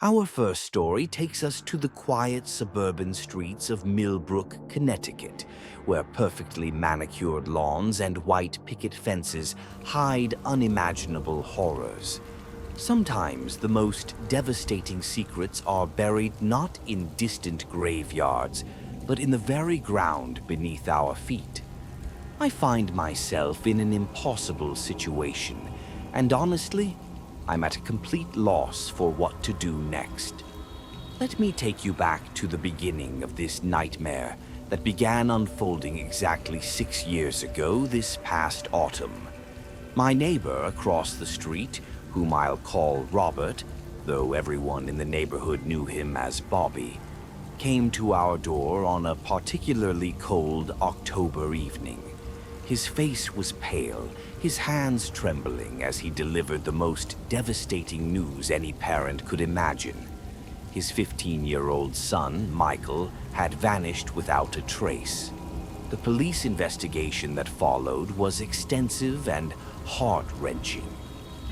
Our first story takes us to the quiet suburban streets of Millbrook, Connecticut, where perfectly manicured lawns and white picket fences hide unimaginable horrors. Sometimes the most devastating secrets are buried not in distant graveyards, but in the very ground beneath our feet. I find myself in an impossible situation, and honestly, I'm at a complete loss for what to do next. Let me take you back to the beginning of this nightmare that began unfolding exactly 6 years ago this past autumn. My neighbor across the street, whom I'll call Robert, though everyone in the neighborhood knew him as Bobby, came to our door on a particularly cold October evening. His face was pale, his hands trembling as he delivered the most devastating news any parent could imagine. His 15-year-old son, Michael, had vanished without a trace. The police investigation that followed was extensive and heart-wrenching.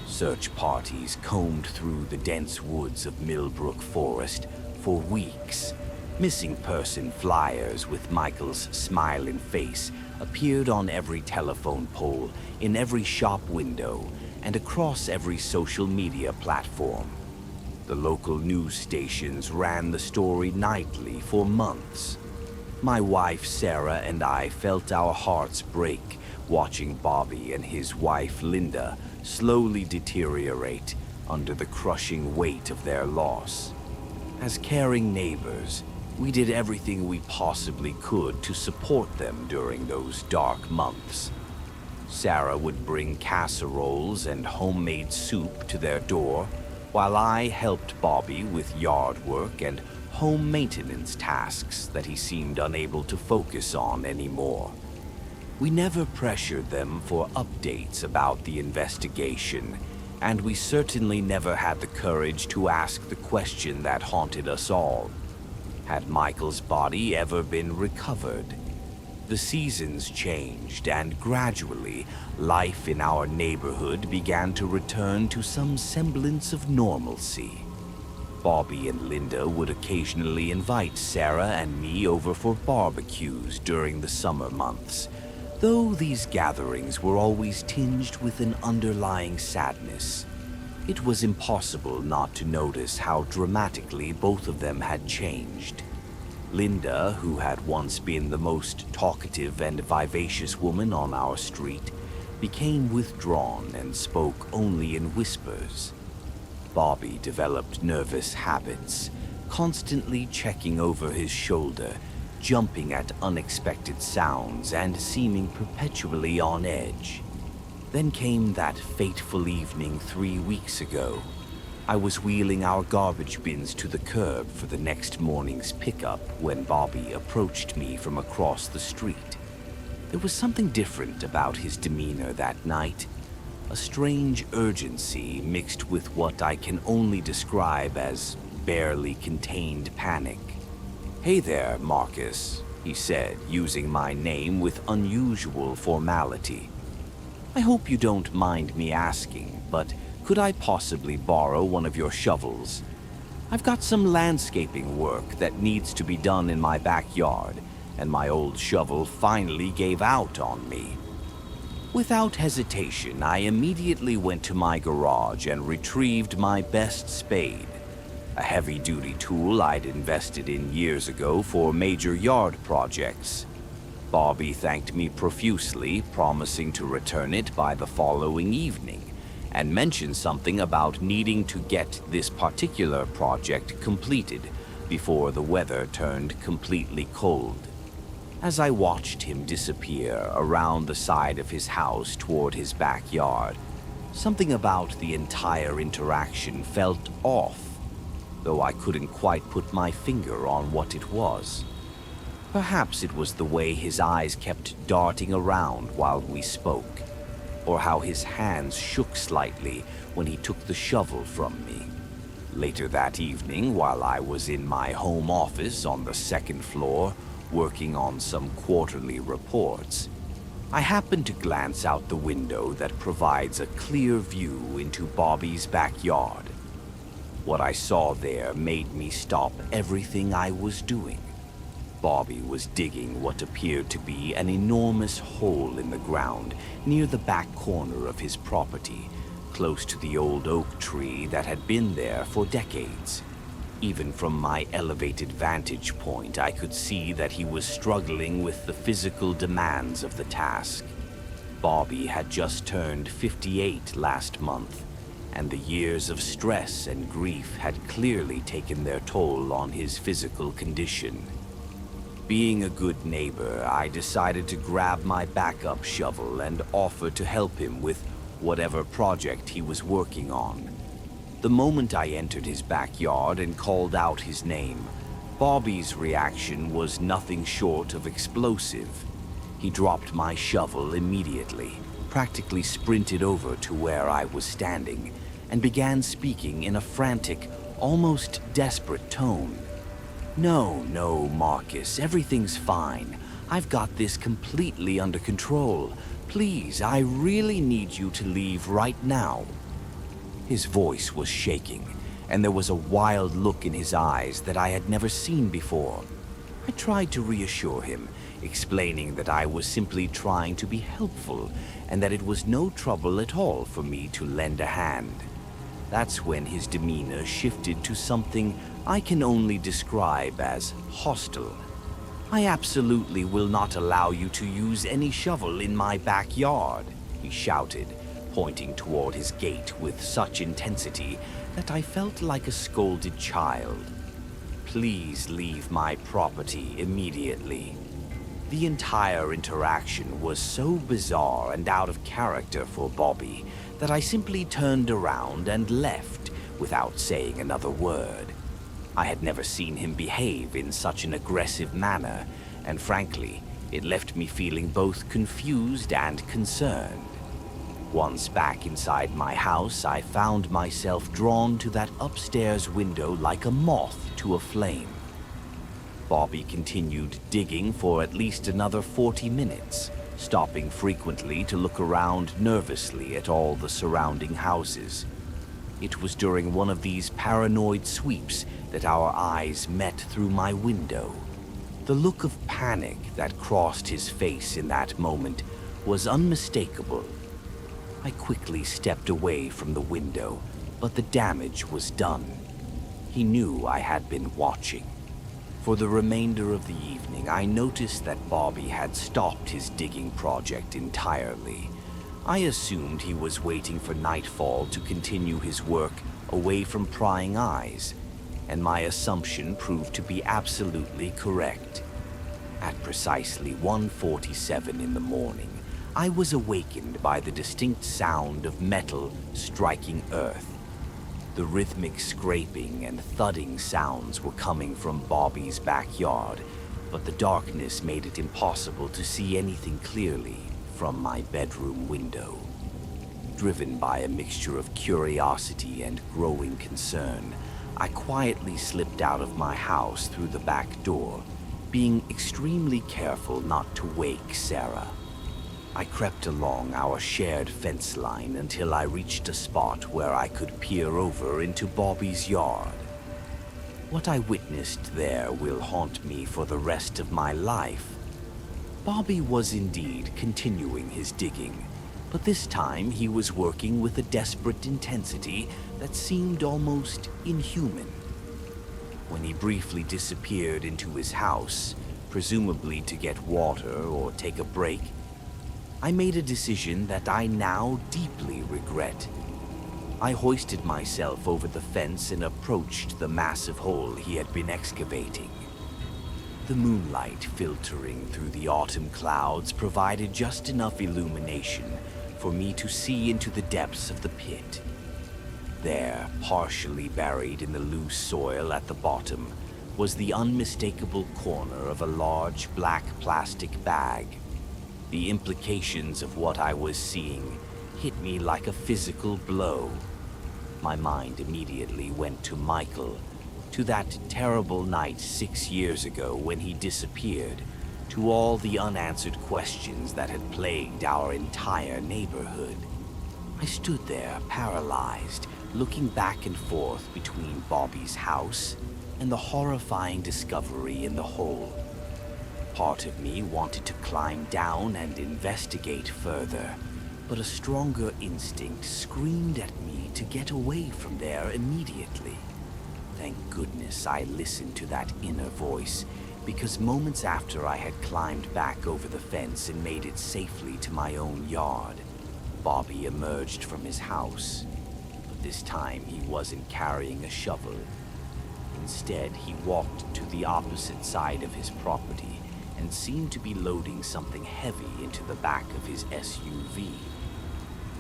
Search parties combed through the dense woods of Millbrook Forest for weeks. Missing person flyers with Michael's smiling face appeared on every telephone pole, in every shop window, and across every social media platform. The local news stations ran the story nightly for months. My wife Sarah and I felt our hearts break watching Bobby and his wife Linda slowly deteriorate under the crushing weight of their loss. As caring neighbors, we did everything we possibly could to support them during those dark months. Sarah would bring casseroles and homemade soup to their door, while I helped Bobby with yard work and home maintenance tasks that he seemed unable to focus on anymore. We never pressured them for updates about the investigation, and we certainly never had the courage to ask the question that haunted us all. Had Michael's body ever been recovered? The seasons changed, and gradually, life in our neighborhood began to return to some semblance of normalcy. Bobby and Linda would occasionally invite Sarah and me over for barbecues during the summer months, though these gatherings were always tinged with an underlying sadness. It was impossible not to notice how dramatically both of them had changed. Linda, who had once been the most talkative and vivacious woman on our street, became withdrawn and spoke only in whispers. Bobby developed nervous habits, constantly checking over his shoulder, jumping at unexpected sounds, and seeming perpetually on edge. Then came that fateful evening 3 weeks ago. I was wheeling our garbage bins to the curb for the next morning's pickup when Bobby approached me from across the street. There was something different about his demeanor that night, a strange urgency mixed with what I can only describe as barely contained panic. "Hey there, Marcus," he said, using my name with unusual formality. "I hope you don't mind me asking, but could I possibly borrow one of your shovels? I've got some landscaping work that needs to be done in my backyard, and my old shovel finally gave out on me." Without hesitation, I immediately went to my garage and retrieved my best spade, a heavy-duty tool I'd invested in years ago for major yard projects. Bobby thanked me profusely, promising to return it by the following evening, and mentioned something about needing to get this particular project completed before the weather turned completely cold. As I watched him disappear around the side of his house toward his backyard, something about the entire interaction felt off, though I couldn't quite put my finger on what it was. Perhaps it was the way his eyes kept darting around while we spoke, or how his hands shook slightly when he took the shovel from me. Later that evening, while I was in my home office on the second floor, working on some quarterly reports, I happened to glance out the window that provides a clear view into Bobby's backyard. What I saw there made me stop everything I was doing. Bobby was digging what appeared to be an enormous hole in the ground near the back corner of his property, close to the old oak tree that had been there for decades. Even from my elevated vantage point, I could see that he was struggling with the physical demands of the task. Bobby had just turned 58 last month, and the years of stress and grief had clearly taken their toll on his physical condition. Being a good neighbor, I decided to grab my backup shovel and offer to help him with whatever project he was working on. The moment I entered his backyard and called out his name, Bobby's reaction was nothing short of explosive. He dropped my shovel immediately, practically sprinted over to where I was standing, and began speaking in a frantic, almost desperate tone. No, Marcus, everything's fine. I've got this completely under control. Please, I really need you to leave right now. His voice was shaking, and there was a wild look in his eyes that I had never seen before. I tried to reassure him, explaining that I was simply trying to be helpful and that it was no trouble at all for me to lend a hand. That's when his demeanor shifted to something I can only describe as hostile. I absolutely will not allow you to use any shovel in my backyard, he shouted, pointing toward his gate with such intensity that I felt like a scolded child. Please leave my property immediately. The entire interaction was so bizarre and out of character for Bobby that I simply turned around and left without saying another word. I had never seen him behave in such an aggressive manner, and frankly, it left me feeling both confused and concerned. Once back inside my house, I found myself drawn to that upstairs window like a moth to a flame. Bobby continued digging for at least another 40 minutes, stopping frequently to look around nervously at all the surrounding houses. It was during one of these paranoid sweeps that our eyes met through my window. The look of panic that crossed his face in that moment was unmistakable. I quickly stepped away from the window, but the damage was done. He knew I had been watching. For the remainder of the evening, I noticed that Bobby had stopped his digging project entirely. I assumed he was waiting for nightfall to continue his work away from prying eyes, and my assumption proved to be absolutely correct. At precisely 1:47 in the morning, I was awakened by the distinct sound of metal striking earth. The rhythmic scraping and thudding sounds were coming from Bobby's backyard, but the darkness made it impossible to see anything clearly from my bedroom window. Driven by a mixture of curiosity and growing concern, I quietly slipped out of my house through the back door, being extremely careful not to wake Sarah. I crept along our shared fence line until I reached a spot where I could peer over into Bobby's yard. What I witnessed there will haunt me for the rest of my life. Bobby was indeed continuing his digging, but this time he was working with a desperate intensity that seemed almost inhuman. When he briefly disappeared into his house, presumably to get water or take a break, I made a decision that I now deeply regret. I hoisted myself over the fence and approached the massive hole he had been excavating. The moonlight filtering through the autumn clouds provided just enough illumination for me to see into the depths of the pit. There, partially buried in the loose soil at the bottom, was the unmistakable corner of a large black plastic bag. The implications of what I was seeing hit me like a physical blow. My mind immediately went to Michael, to that terrible night 6 years ago when he disappeared, to all the unanswered questions that had plagued our entire neighborhood. I stood there, paralyzed, looking back and forth between Bobby's house and the horrifying discovery in the hole. Part of me wanted to climb down and investigate further, but a stronger instinct screamed at me to get away from there immediately. Thank goodness I listened to that inner voice, because moments after I had climbed back over the fence and made it safely to my own yard, Bobby emerged from his house. But this time he wasn't carrying a shovel. Instead, he walked to the opposite side of his property and seemed to be loading something heavy into the back of his SUV.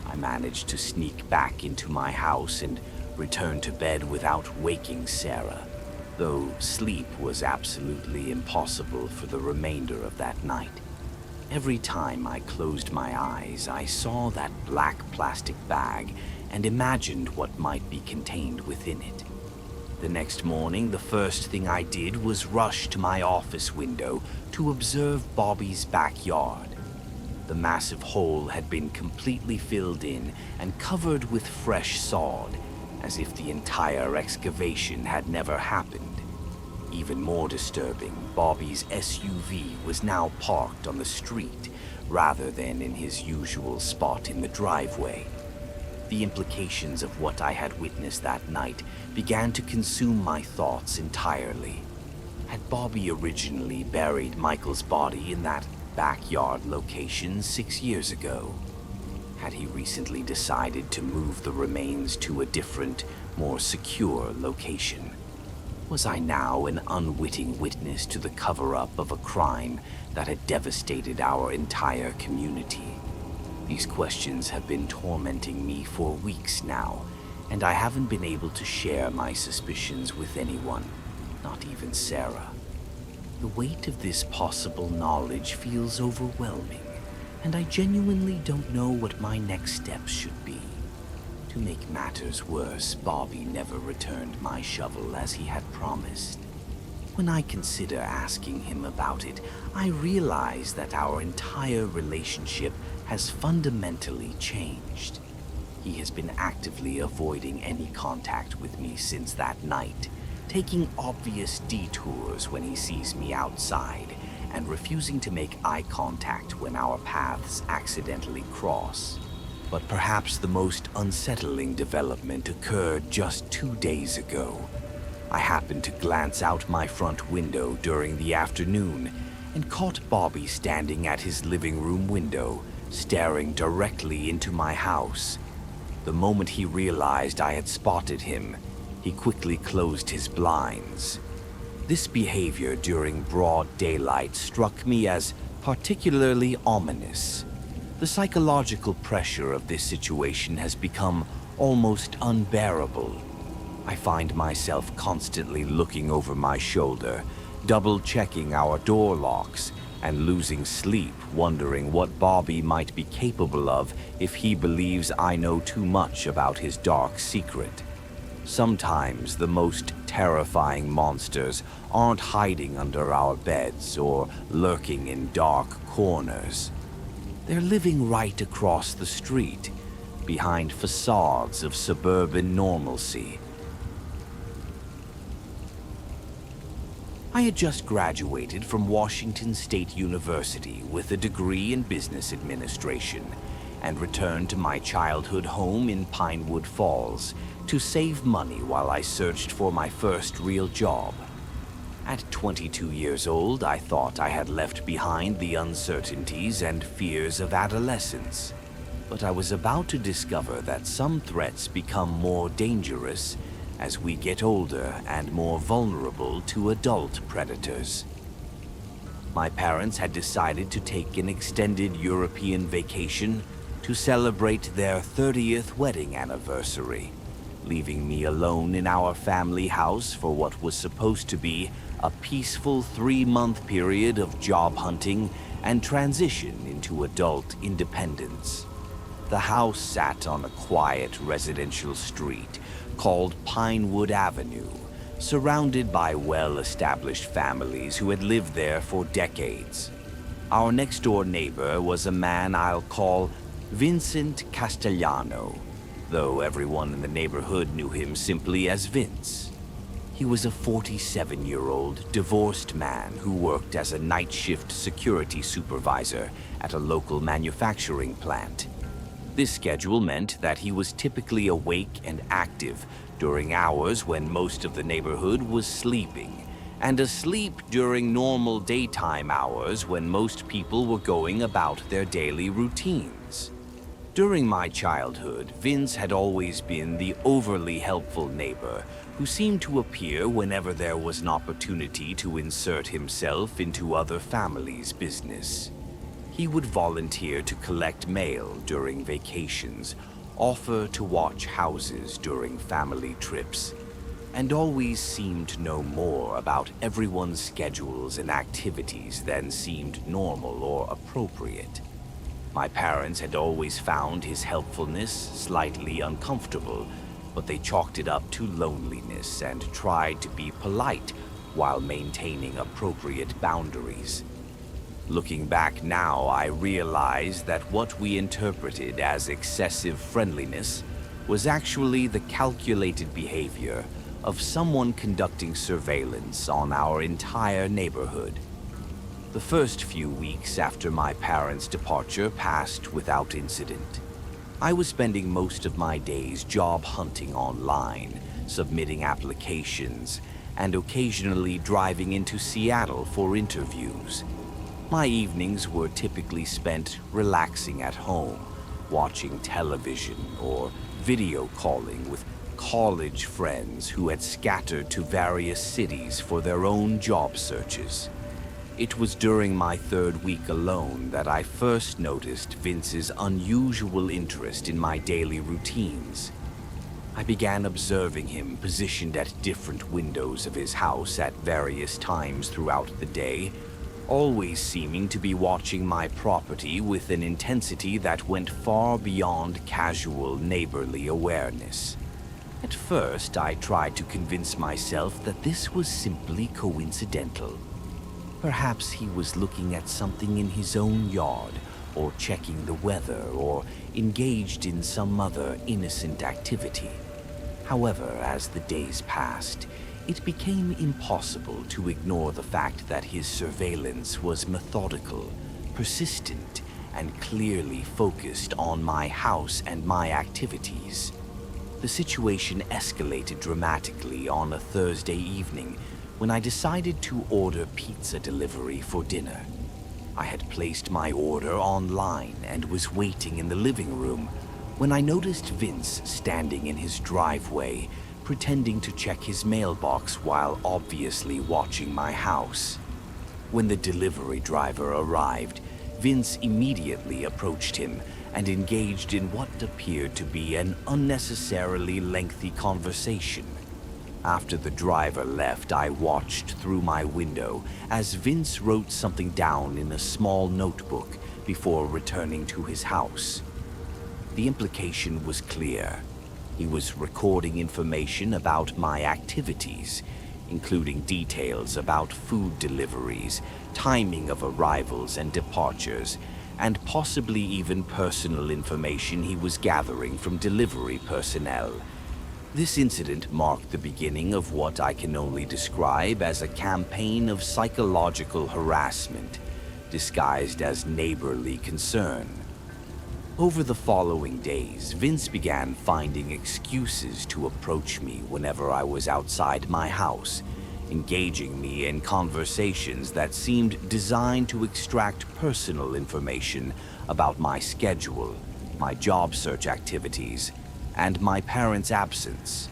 I managed to sneak back into my house and return to bed without waking Sarah, though sleep was absolutely impossible for the remainder of that night. Every time I closed my eyes, I saw that black plastic bag and imagined what might be contained within it. The next morning, the first thing I did was rush to my office window to observe Bobby's backyard. The massive hole had been completely filled in and covered with fresh sod, as if the entire excavation had never happened. Even more disturbing, Bobby's SUV was now parked on the street rather than in his usual spot in the driveway. The implications of what I had witnessed that night began to consume my thoughts entirely. Had Bobby originally buried Michael's body in that backyard location 6 years ago? Had he recently decided to move the remains to a different, more secure location? Was I now an unwitting witness to the cover-up of a crime that had devastated our entire community? These questions have been tormenting me for weeks now, and I haven't been able to share my suspicions with anyone, not even Sarah. The weight of this possible knowledge feels overwhelming, and I genuinely don't know what my next steps should be. To make matters worse, Bobby never returned my shovel as he had promised. When I consider asking him about it, I realize that our entire relationship has fundamentally changed. He has been actively avoiding any contact with me since that night, taking obvious detours when he sees me outside, and refusing to make eye contact when our paths accidentally cross. But perhaps the most unsettling development occurred just 2 days ago. I happened to glance out my front window during the afternoon and caught Bobby standing at his living room window, staring directly into my house. The moment he realized I had spotted him, he quickly closed his blinds. This behavior during broad daylight struck me as particularly ominous. The psychological pressure of this situation has become almost unbearable. I find myself constantly looking over my shoulder, double-checking our door locks, and losing sleep wondering what Bobby might be capable of if he believes I know too much about his dark secret. Sometimes the most terrifying monsters aren't hiding under our beds or lurking in dark corners. They're living right across the street, behind facades of suburban normalcy. I had just graduated from Washington State University with a degree in business administration and returned to my childhood home in Pinewood Falls to save money while I searched for my first real job. At 22 years old, I thought I had left behind the uncertainties and fears of adolescence. But I was about to discover that some threats become more dangerous as we get older and more vulnerable to adult predators. My parents had decided to take an extended European vacation to celebrate their 30th wedding anniversary, leaving me alone in our family house for what was supposed to be a peaceful 3-month period of job hunting and transition into adult independence. The house sat on a quiet residential street called Pinewood Avenue, surrounded by well-established families who had lived there for decades. Our next-door neighbor was a man I'll call Vincent Castellano. though everyone in the neighborhood knew him simply as Vince. He was a 47-year-old divorced man who worked as a night shift security supervisor at a local manufacturing plant. This schedule meant that he was typically awake and active during hours when most of the neighborhood was sleeping, and asleep during normal daytime hours when most people were going about their daily routines. During my childhood, Vince had always been the overly helpful neighbor who seemed to appear whenever there was an opportunity to insert himself into other families' business. He would volunteer to collect mail during vacations, offer to watch houses during family trips, and always seemed to know more about everyone's schedules and activities than seemed normal or appropriate. My parents had always found his helpfulness slightly uncomfortable, but they chalked it up to loneliness and tried to be polite while maintaining appropriate boundaries. Looking back now, I realize that what we interpreted as excessive friendliness was actually the calculated behavior of someone conducting surveillance on our entire neighborhood. The first few weeks after my parents' departure passed without incident. I was spending most of my days job hunting online, submitting applications, and occasionally driving into Seattle for interviews. My evenings were typically spent relaxing at home, watching television or video calling with college friends who had scattered to various cities for their own job searches. It was during my third week alone that I first noticed Vince's unusual interest in my daily routines. I began observing him positioned at different windows of his house at various times throughout the day, always seeming to be watching my property with an intensity that went far beyond casual neighborly awareness. At first, I tried to convince myself that this was simply coincidental. Perhaps he was looking at something in his own yard, or checking the weather, or engaged in some other innocent activity. However, as the days passed, it became impossible to ignore the fact that his surveillance was methodical, persistent, and clearly focused on my house and my activities. The situation escalated dramatically on a Thursday evening when I decided to order pizza delivery for dinner. I had placed my order online and was waiting in the living room when I noticed Vince standing in his driveway, pretending to check his mailbox while obviously watching my house. When the delivery driver arrived, Vince immediately approached him and engaged in what appeared to be an unnecessarily lengthy conversation. After the driver left, I watched through my window as Vince wrote something down in a small notebook before returning to his house. The implication was clear. He was recording information about my activities, including details about food deliveries, timing of arrivals and departures, and possibly even personal information he was gathering from delivery personnel. This incident marked the beginning of what I can only describe as a campaign of psychological harassment, disguised as neighborly concern. Over the following days, Vince began finding excuses to approach me whenever I was outside my house, engaging me in conversations that seemed designed to extract personal information about my schedule, my job search activities, and my parents' absence.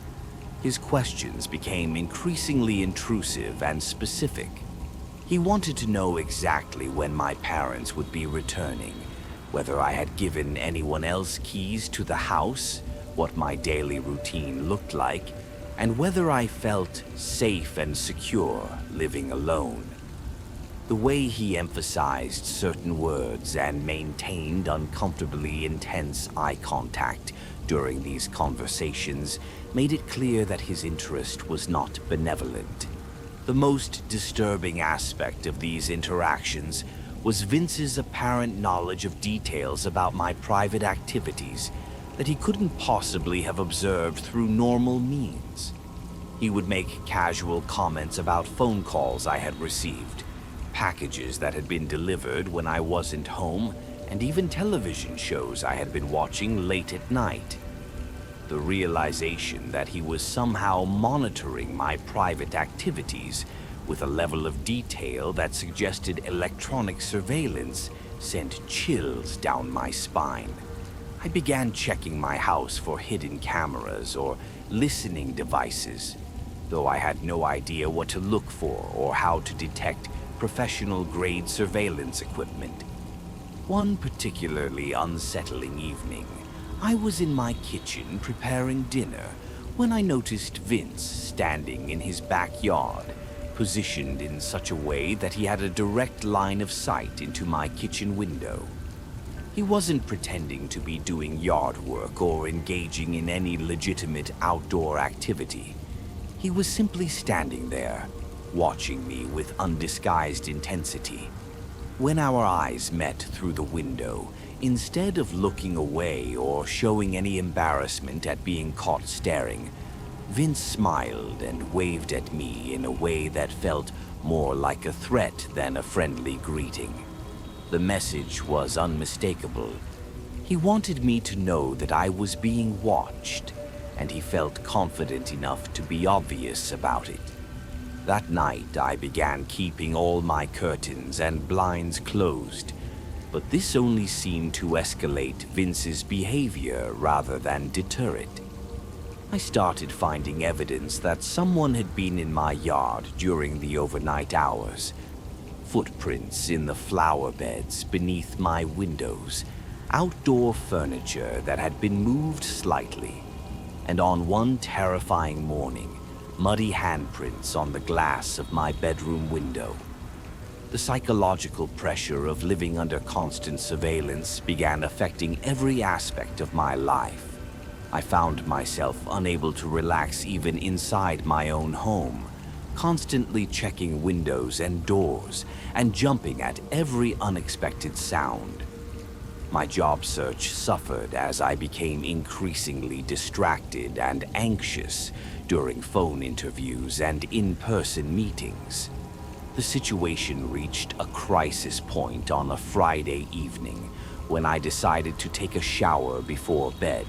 His questions became increasingly intrusive and specific. He wanted to know exactly when my parents would be returning, whether I had given anyone else keys to the house, what my daily routine looked like, and whether I felt safe and secure living alone. The way he emphasized certain words and maintained uncomfortably intense eye contact during these conversations made it clear that his interest was not benevolent. The most disturbing aspect of these interactions was Vince's apparent knowledge of details about my private activities, that he couldn't possibly have observed through normal means. He would make casual comments about phone calls I had received, packages that had been delivered when I wasn't home, and even television shows I had been watching late at night. The realization that he was somehow monitoring my private activities with a level of detail that suggested electronic surveillance sent chills down my spine. I began checking my house for hidden cameras or listening devices, though I had no idea what to look for or how to detect professional-grade surveillance equipment. One particularly unsettling evening, I was in my kitchen preparing dinner when I noticed Vince standing in his backyard, positioned in such a way that he had a direct line of sight into my kitchen window. He wasn't pretending to be doing yard work or engaging in any legitimate outdoor activity. He was simply standing there, watching me with undisguised intensity. When our eyes met through the window, instead of looking away or showing any embarrassment at being caught staring, Vince smiled and waved at me in a way that felt more like a threat than a friendly greeting. The message was unmistakable. He wanted me to know that I was being watched, and he felt confident enough to be obvious about it. That night, I began keeping all my curtains and blinds closed, but this only seemed to escalate Vince's behavior rather than deter it. I started finding evidence that someone had been in my yard during the overnight hours. Footprints in the flower beds beneath my windows, outdoor furniture that had been moved slightly, and on one terrifying morning, muddy handprints on the glass of my bedroom window. The psychological pressure of living under constant surveillance began affecting every aspect of my life. I found myself unable to relax even inside my own home, constantly checking windows and doors and jumping at every unexpected sound. My job search suffered as I became increasingly distracted and anxious during phone interviews and in-person meetings. The situation reached a crisis point on a Friday evening when I decided to take a shower before bed.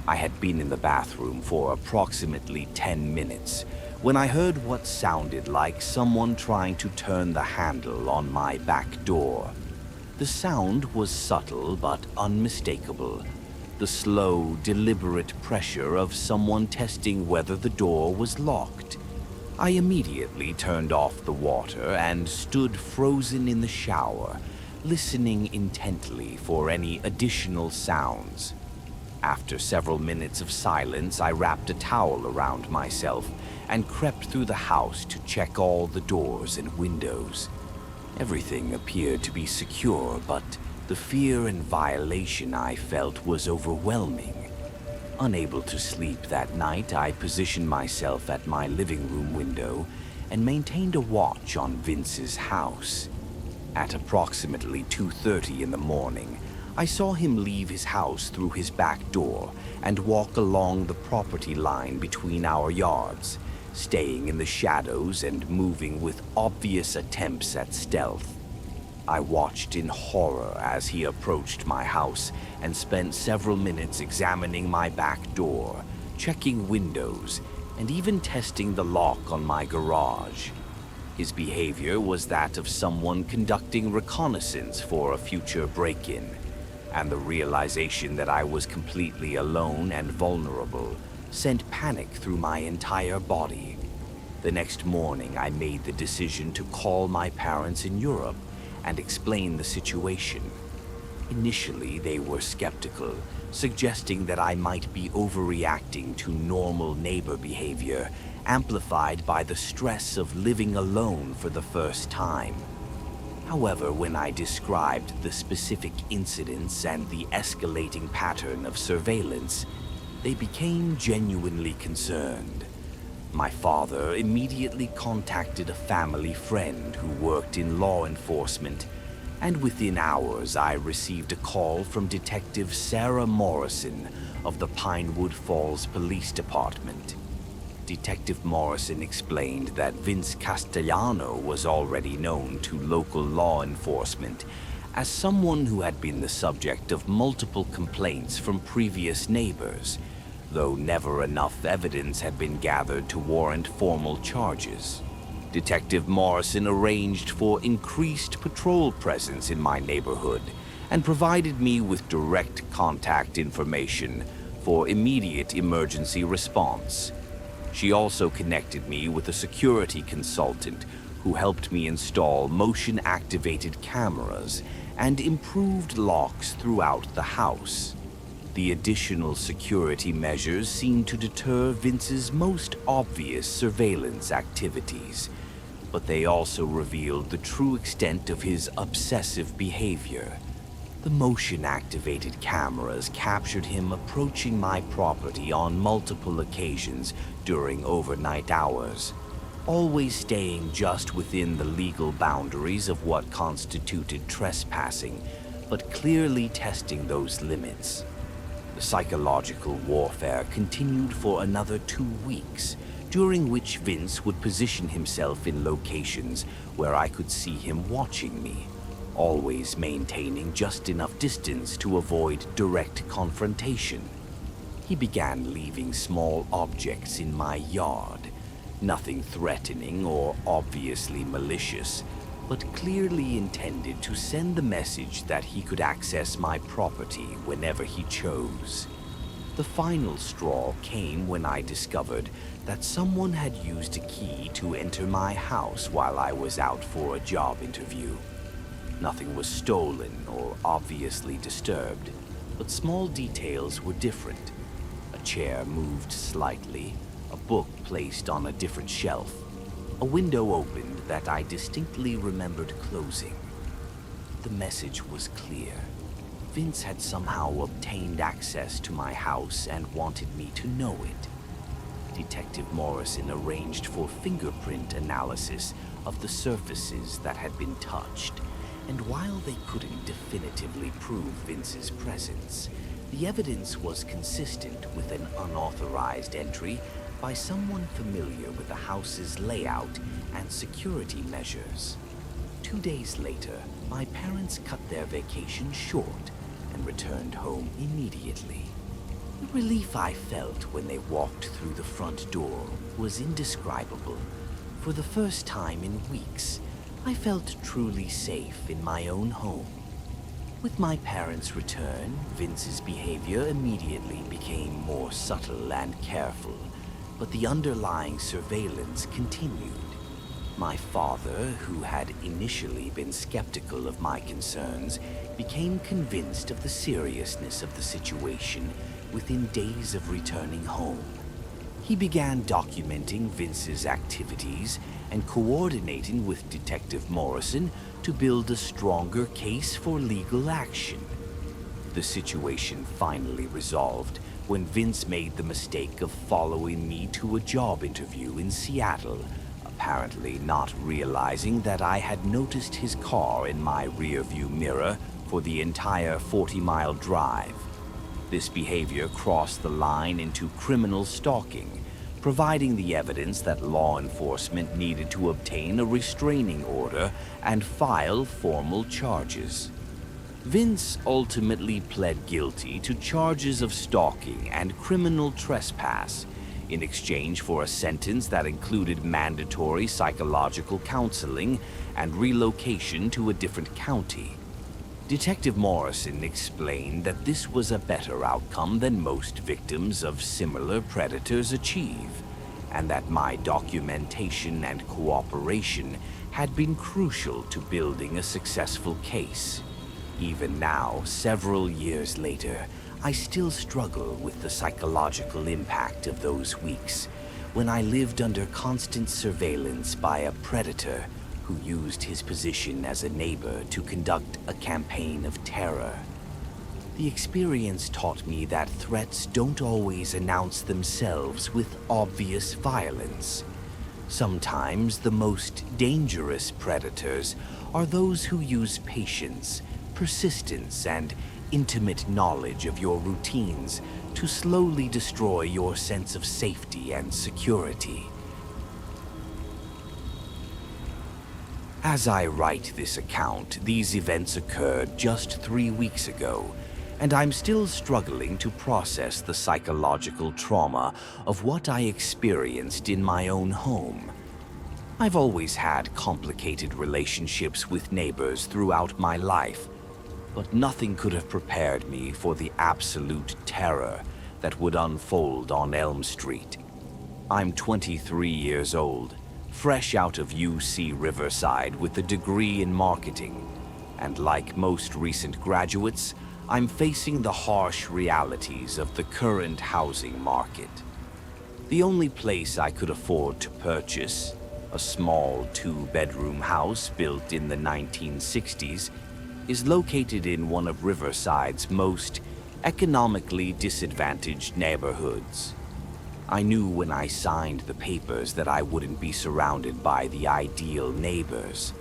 I had been in the bathroom for approximately 10 minutes when I heard what sounded like someone trying to turn the handle on my back door. The sound was subtle but unmistakable, the slow, deliberate pressure of someone testing whether the door was locked. I immediately turned off the water and stood frozen in the shower, listening intently for any additional sounds. After several minutes of silence, I wrapped a towel around myself and crept through the house to check all the doors and windows. Everything appeared to be secure, but the fear and violation I felt was overwhelming. Unable to sleep that night, I positioned myself at my living room window and maintained a watch on Vince's house. At approximately 2:30 in the morning, I saw him leave his house through his back door and walk along the property line between our yards, staying in the shadows and moving with obvious attempts at stealth. I watched in horror as he approached my house and spent several minutes examining my back door, checking windows, and even testing the lock on my garage. His behavior was that of someone conducting reconnaissance for a future break-in, and the realization that I was completely alone and vulnerable sent panic through my entire body. The next morning, I made the decision to call my parents in Europe and explain the situation. Initially, they were skeptical, suggesting that I might be overreacting to normal neighbor behavior, amplified by the stress of living alone for the first time. However, when I described the specific incidents and the escalating pattern of surveillance, they became genuinely concerned. My father immediately contacted a family friend who worked in law enforcement, and within hours I received a call from Detective Sarah Morrison of the Pinewood Falls Police Department. Detective Morrison explained that Vince Castellano was already known to local law enforcement as someone who had been the subject of multiple complaints from previous neighbors, though never enough evidence had been gathered to warrant formal charges. Detective Morrison arranged for increased patrol presence in my neighborhood and provided me with direct contact information for immediate emergency response. She also connected me with a security consultant who helped me install motion-activated cameras and improved locks throughout the house. The additional security measures seemed to deter Vince's most obvious surveillance activities, but they also revealed the true extent of his obsessive behavior. The motion-activated cameras captured him approaching my property on multiple occasions during overnight hours, always staying just within the legal boundaries of what constituted trespassing, but clearly testing those limits. The psychological warfare continued for another 2 weeks, during which Vince would position himself in locations where I could see him watching me, always maintaining just enough distance to avoid direct confrontation. He began leaving small objects in my yard, nothing threatening or obviously malicious, but clearly intended to send the message that he could access my property whenever he chose. The final straw came when I discovered that someone had used a key to enter my house while I was out for a job interview. Nothing was stolen or obviously disturbed, but small details were different. A chair moved slightly, a book placed on a different shelf, a window opened that I distinctly remembered closing. The message was clear. Vince had somehow obtained access to my house and wanted me to know it. Detective Morrison arranged for fingerprint analysis of the surfaces that had been touched, and while they couldn't definitively prove Vince's presence, the evidence was consistent with an unauthorized entry by someone familiar with the house's layout and security measures. 2 days later, my parents cut their vacation short and returned home immediately. The relief I felt when they walked through the front door was indescribable. For the first time in weeks, I felt truly safe in my own home. With my parents' return, Vince's behavior immediately became more subtle and careful, but the underlying surveillance continued. My father, who had initially been skeptical of my concerns, became convinced of the seriousness of the situation within days of returning home. He began documenting Vince's activities and coordinating with Detective Morrison to build a stronger case for legal action. The situation finally resolved when Vince made the mistake of following me to a job interview in Seattle, apparently not realizing that I had noticed his car in my rearview mirror for the entire 40-mile drive. This behavior crossed the line into criminal stalking, providing the evidence that law enforcement needed to obtain a restraining order and file formal charges. Vince ultimately pled guilty to charges of stalking and criminal trespass in exchange for a sentence that included mandatory psychological counseling and relocation to a different county. Detective Morrison explained that this was a better outcome than most victims of similar predators achieve, and that my documentation and cooperation had been crucial to building a successful case. Even now, several years later, I still struggle with the psychological impact of those weeks when I lived under constant surveillance by a predator who used his position as a neighbor to conduct a campaign of terror. The experience taught me that threats don't always announce themselves with obvious violence. Sometimes the most dangerous predators are those who use patience, persistence, and intimate knowledge of your routines to slowly destroy your sense of safety and security. As I write this account, these events occurred just 3 weeks ago, and I'm still struggling to process the psychological trauma of what I experienced in my own home. I've always had complicated relationships with neighbors throughout my life, but nothing could have prepared me for the absolute terror that would unfold on Elm Street. I'm 23 years old, fresh out of UC Riverside with a degree in marketing, and like most recent graduates, I'm facing the harsh realities of the current housing market. The only place I could afford to purchase, a small 2-bedroom house built in the 1960s, is located in one of Riverside's most economically disadvantaged neighborhoods. I knew when I signed the papers that I wouldn't be surrounded by the ideal neighbors,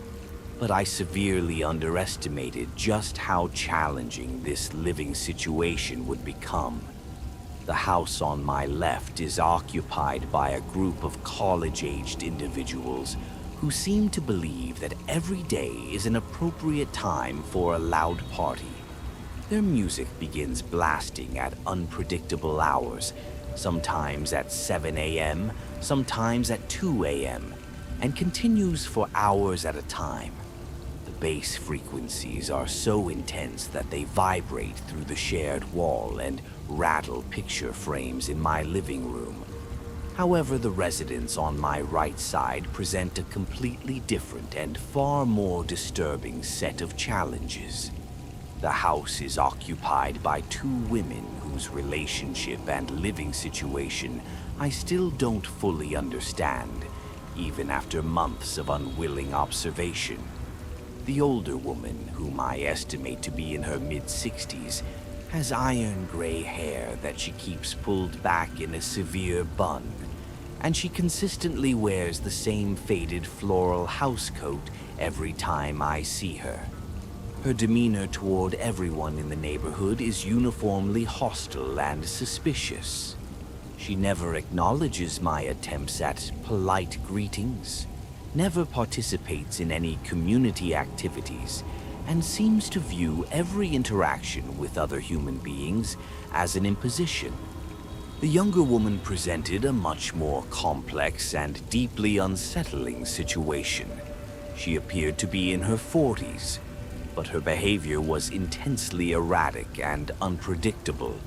but I severely underestimated just how challenging this living situation would become. The house on my left is occupied by a group of college-aged individuals who seem to believe that every day is an appropriate time for a loud party. Their music begins blasting at unpredictable hours, sometimes at 7 a.m., sometimes at 2 a.m., and continues for hours at a time. The bass frequencies are so intense that they vibrate through the shared wall and rattle picture frames in my living room. However, the residents on my right side present a completely different and far more disturbing set of challenges. The house is occupied by 2 women whose relationship and living situation I still don't fully understand, even after months of unwilling observation. The older woman, whom I estimate to be in her mid-60s, has iron gray hair that she keeps pulled back in a severe bun, and she consistently wears the same faded floral housecoat every time I see her. Her demeanor toward everyone in the neighborhood is uniformly hostile and suspicious. She never acknowledges my attempts at polite greetings, never participates in any community activities, and seems to view every interaction with other human beings as an imposition. The younger woman presented a much more complex and deeply unsettling situation. She appeared to be in her 40s, but her behavior was intensely erratic and unpredictable.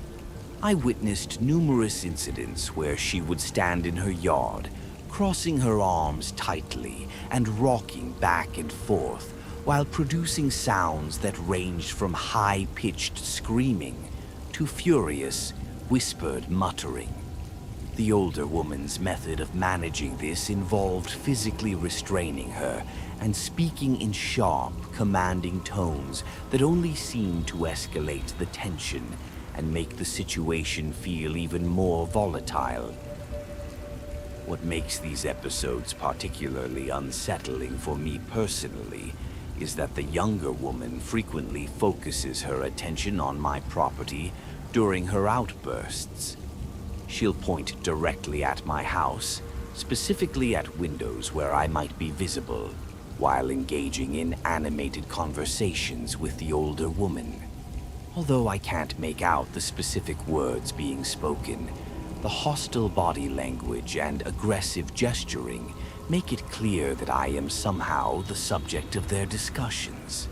I witnessed numerous incidents where she would stand in her yard, crossing her arms tightly and rocking back and forth, while producing sounds that ranged from high-pitched screaming to furious, whispered muttering. The older woman's method of managing this involved physically restraining her and speaking in sharp, commanding tones that only seemed to escalate the tension and make the situation feel even more volatile. What makes these episodes particularly unsettling for me personally is that the younger woman frequently focuses her attention on my property during her outbursts. She'll point directly at my house, specifically at windows where I might be visible, while engaging in animated conversations with the older woman. Although I can't make out the specific words being spoken, the hostile body language and aggressive gesturing make it clear that I am somehow the subject of their discussions.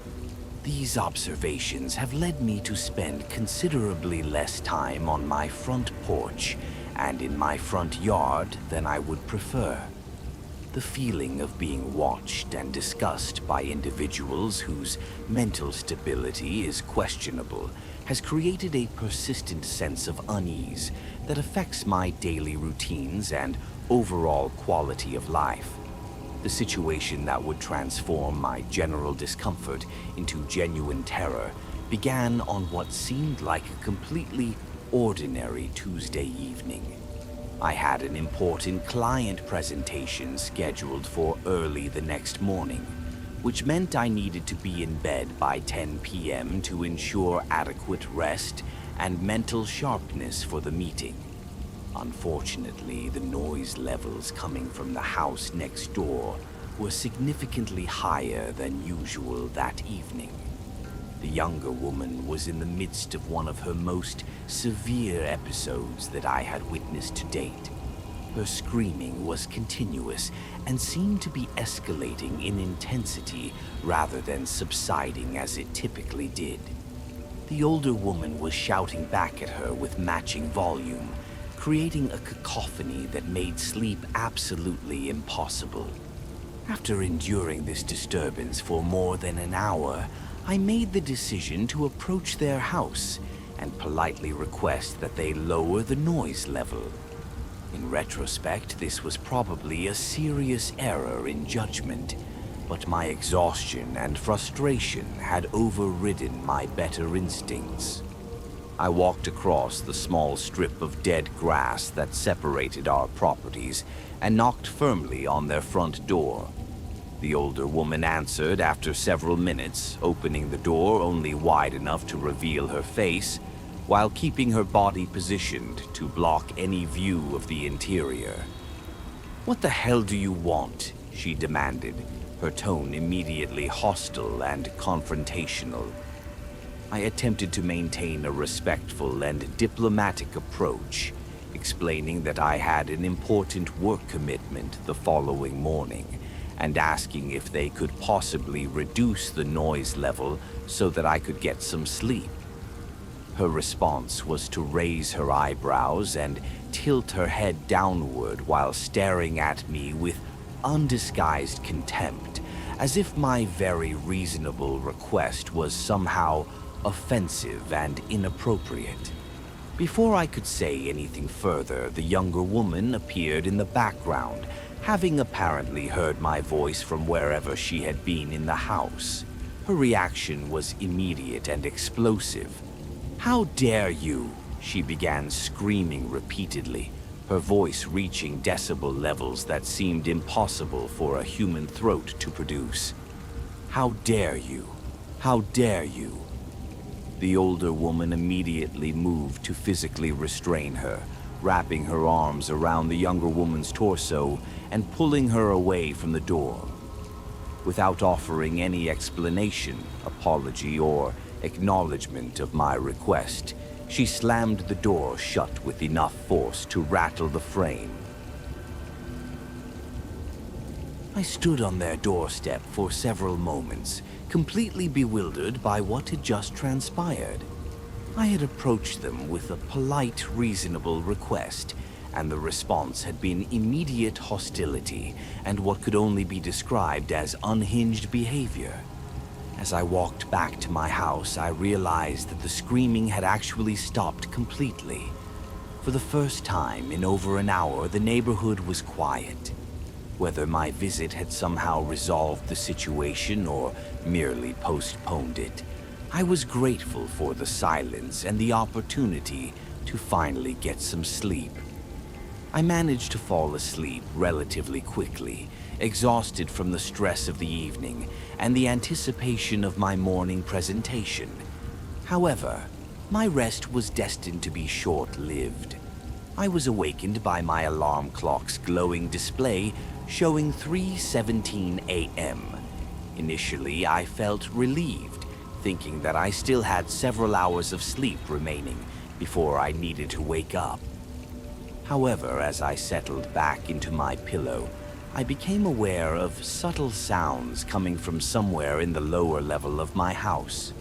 These observations have led me to spend considerably less time on my front porch and in my front yard than I would prefer. The feeling of being watched and discussed by individuals whose mental stability is questionable has created a persistent sense of unease that affects my daily routines and overall quality of life. The situation that would transform my general discomfort into genuine terror began on what seemed like a completely ordinary Tuesday evening. I had an important client presentation scheduled for early the next morning, which meant I needed to be in bed by 10 p.m. to ensure adequate rest and mental sharpness for the meeting. Unfortunately, the noise levels coming from the house next door were significantly higher than usual that evening. The younger woman was in the midst of one of her most severe episodes that I had witnessed to date. Her screaming was continuous and seemed to be escalating in intensity rather than subsiding as it typically did. The older woman was shouting back at her with matching volume, creating a cacophony that made sleep absolutely impossible. After enduring this disturbance for more than an hour, I made the decision to approach their house and politely request that they lower the noise level. In retrospect, this was probably a serious error in judgment, but my exhaustion and frustration had overridden my better instincts. I walked across the small strip of dead grass that separated our properties and knocked firmly on their front door. The older woman answered after several minutes, opening the door only wide enough to reveal her face, while keeping her body positioned to block any view of the interior. "What the hell do you want?" she demanded, her tone immediately hostile and confrontational. I attempted to maintain a respectful and diplomatic approach, explaining that I had an important work commitment the following morning, and asking if they could possibly reduce the noise level so that I could get some sleep. Her response was to raise her eyebrows and tilt her head downward while staring at me with undisguised contempt, as if my very reasonable request was somehow offensive and inappropriate. Before I could say anything further, the younger woman appeared in the background, having apparently heard my voice from wherever she had been in the house. Her reaction was immediate and explosive. "How dare you?" she began screaming repeatedly, her voice reaching decibel levels that seemed impossible for a human throat to produce. "How dare you? How dare you?" The older woman immediately moved to physically restrain her, wrapping her arms around the younger woman's torso and pulling her away from the door. Without offering any explanation, apology, or acknowledgement of my request, she slammed the door shut with enough force to rattle the frame. I stood on their doorstep for several moments, completely bewildered by what had just transpired. I had approached them with a polite, reasonable request, and the response had been immediate hostility and what could only be described as unhinged behavior. As I walked back to my house, I realized that the screaming had actually stopped completely. For the first time in over an hour, the neighborhood was quiet. Whether my visit had somehow resolved the situation or merely postponed it, I was grateful for the silence and the opportunity to finally get some sleep. I managed to fall asleep relatively quickly, exhausted from the stress of the evening and the anticipation of my morning presentation. However, my rest was destined to be short-lived. I was awakened by my alarm clock's glowing display showing 3:17 a.m. Initially, I felt relieved, thinking that I still had several hours of sleep remaining before I needed to wake up. However, as I settled back into my pillow, I became aware of subtle sounds coming from somewhere in the lower level of my house.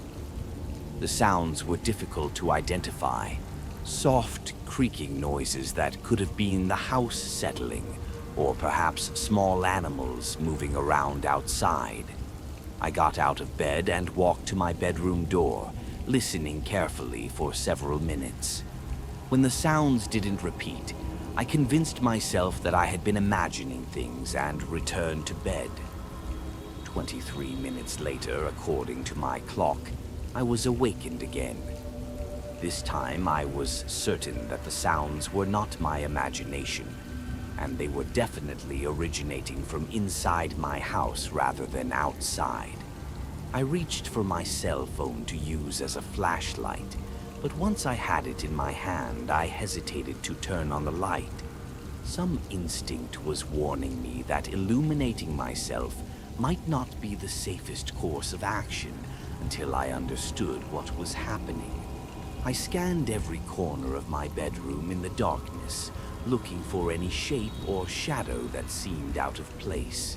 The sounds were difficult to identify, soft creaking noises that could have been the house settling, or perhaps small animals moving around outside. I got out of bed and walked to my bedroom door, listening carefully for several minutes. When the sounds didn't repeat, I convinced myself that I had been imagining things and returned to bed. 23 minutes later, according to my clock, I was awakened again. This time I was certain that the sounds were not my imagination, and they were definitely originating from inside my house rather than outside. I reached for my cell phone to use as a flashlight, but once I had it in my hand, I hesitated to turn on the light. Some instinct was warning me that illuminating myself might not be the safest course of action until I understood what was happening. I scanned every corner of my bedroom in the darkness, looking for any shape or shadow that seemed out of place.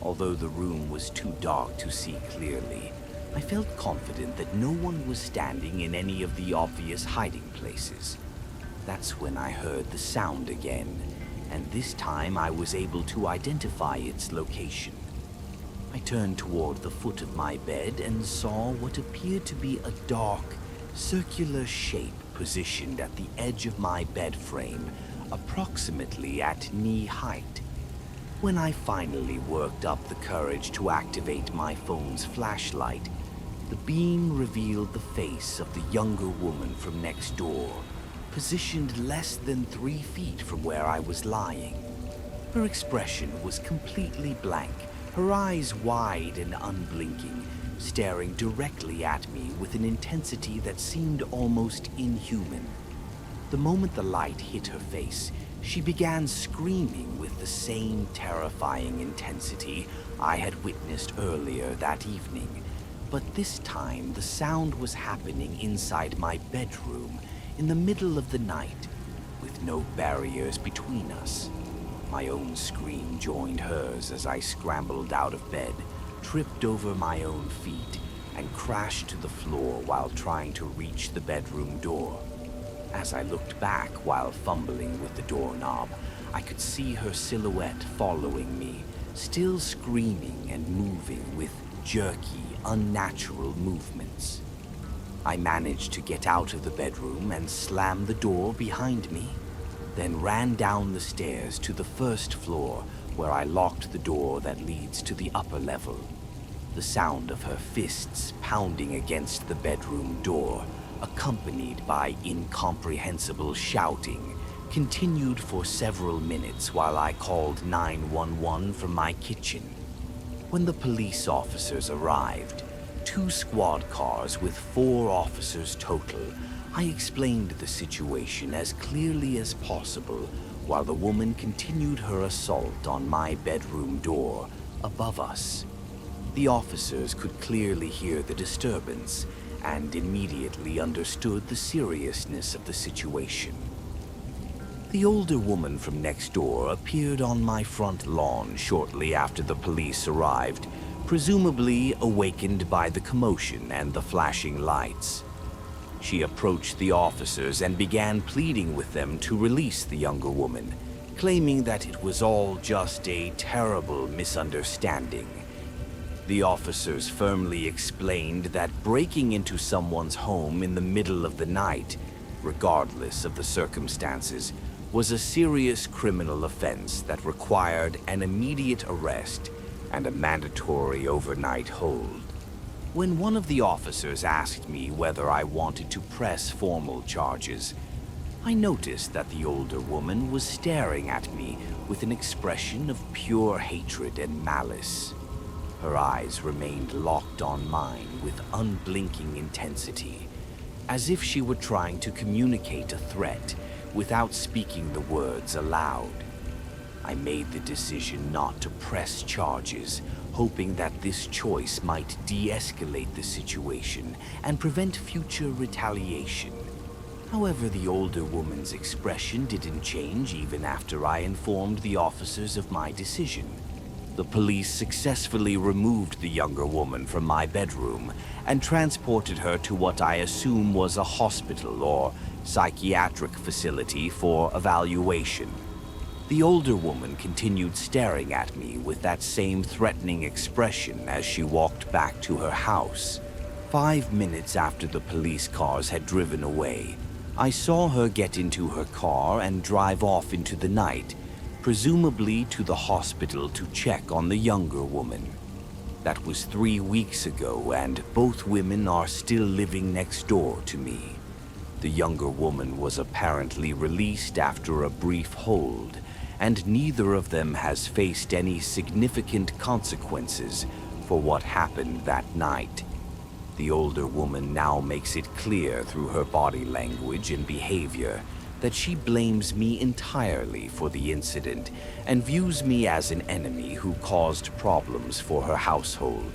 Although the room was too dark to see clearly, I felt confident that no one was standing in any of the obvious hiding places. That's when I heard the sound again, and this time I was able to identify its location. I turned toward the foot of my bed and saw what appeared to be a dark, circular shape positioned at the edge of my bed frame, approximately at knee height. When I finally worked up the courage to activate my phone's flashlight, the beam revealed the face of the younger woman from next door, positioned less than 3 feet from where I was lying. Her expression was completely blank, her eyes wide and unblinking, staring directly at me with an intensity that seemed almost inhuman. The moment the light hit her face, she began screaming with the same terrifying intensity I had witnessed earlier that evening. But this time, the sound was happening inside my bedroom, in the middle of the night, with no barriers between us. My own scream joined hers as I scrambled out of bed, tripped over my own feet, and crashed to the floor while trying to reach the bedroom door. As I looked back while fumbling with the doorknob, I could see her silhouette following me, still screaming and moving with jerky, unnatural movements. I managed to get out of the bedroom and slam the door behind me, then ran down the stairs to the first floor where I locked the door that leads to the upper level. The sound of her fists pounding against the bedroom door, accompanied by incomprehensible shouting, continued for several minutes while I called 911 from my kitchen. When the police officers arrived, 2 squad cars with 4 officers total, I explained the situation as clearly as possible while the woman continued her assault on my bedroom door above us. The officers could clearly hear the disturbance and immediately understood the seriousness of the situation. The older woman from next door appeared on my front lawn shortly after the police arrived, presumably awakened by the commotion and the flashing lights. She approached the officers and began pleading with them to release the younger woman, claiming that it was all just a terrible misunderstanding. The officers firmly explained that breaking into someone's home in the middle of the night, regardless of the circumstances, was a serious criminal offense that required an immediate arrest and a mandatory overnight hold. When one of the officers asked me whether I wanted to press formal charges, I noticed that the older woman was staring at me with an expression of pure hatred and malice. Her eyes remained locked on mine with unblinking intensity, as if she were trying to communicate a threat without speaking the words aloud. I made the decision not to press charges, hoping that this choice might de-escalate the situation and prevent future retaliation. However, the older woman's expression didn't change even after I informed the officers of my decision. The police successfully removed the younger woman from my bedroom and transported her to what I assume was a hospital or psychiatric facility for evaluation. The older woman continued staring at me with that same threatening expression as she walked back to her house. 5 minutes after the police cars had driven away, I saw her get into her car and drive off into the night, presumably to the hospital to check on the younger woman. That was 3 weeks ago, and both women are still living next door to me. The younger woman was apparently released after a brief hold, and neither of them has faced any significant consequences for what happened that night. The older woman now makes it clear through her body language and behavior that she blames me entirely for the incident and views me as an enemy who caused problems for her household.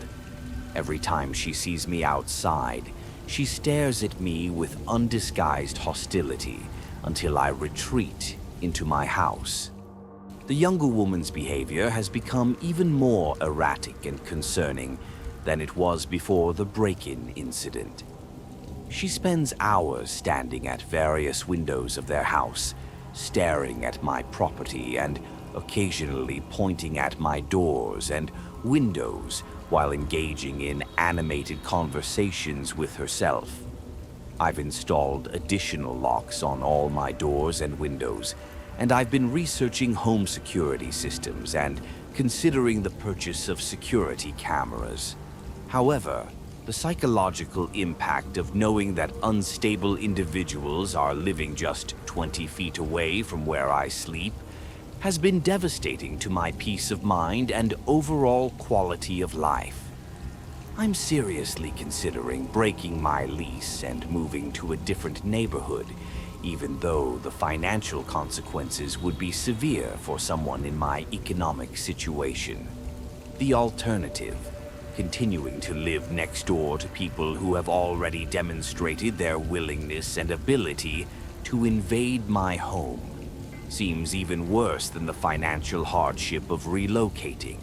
Every time she sees me outside, she stares at me with undisguised hostility until I retreat into my house. The younger woman's behavior has become even more erratic and concerning than it was before the break-in incident. She spends hours standing at various windows of their house, staring at my property and occasionally pointing at my doors and windows while engaging in animated conversations with herself. I've installed additional locks on all my doors and windows, and I've been researching home security systems and considering the purchase of security cameras. However, the psychological impact of knowing that unstable individuals are living just 20 feet away from where I sleep has been devastating to my peace of mind and overall quality of life. I'm seriously considering breaking my lease and moving to a different neighborhood, even though the financial consequences would be severe for someone in my economic situation. The alternative, continuing to live next door to people who have already demonstrated their willingness and ability to invade my home, seems even worse than the financial hardship of relocating.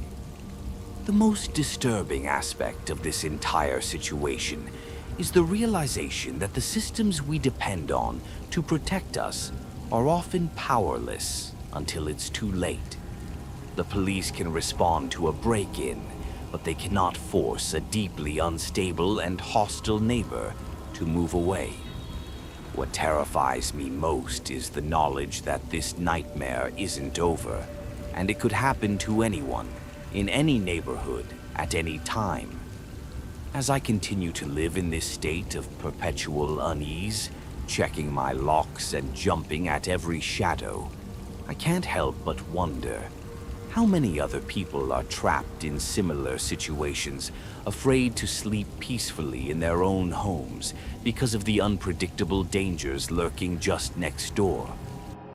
The most disturbing aspect of this entire situation is the realization that the systems we depend on to protect us are often powerless until it's too late. The police can respond to a break-in, but they cannot force a deeply unstable and hostile neighbor to move away. What terrifies me most is the knowledge that this nightmare isn't over, and it could happen to anyone, in any neighborhood, at any time. As I continue to live in this state of perpetual unease, checking my locks and jumping at every shadow, I can't help but wonder how many other people are trapped in similar situations, afraid to sleep peacefully in their own homes because of the unpredictable dangers lurking just next door.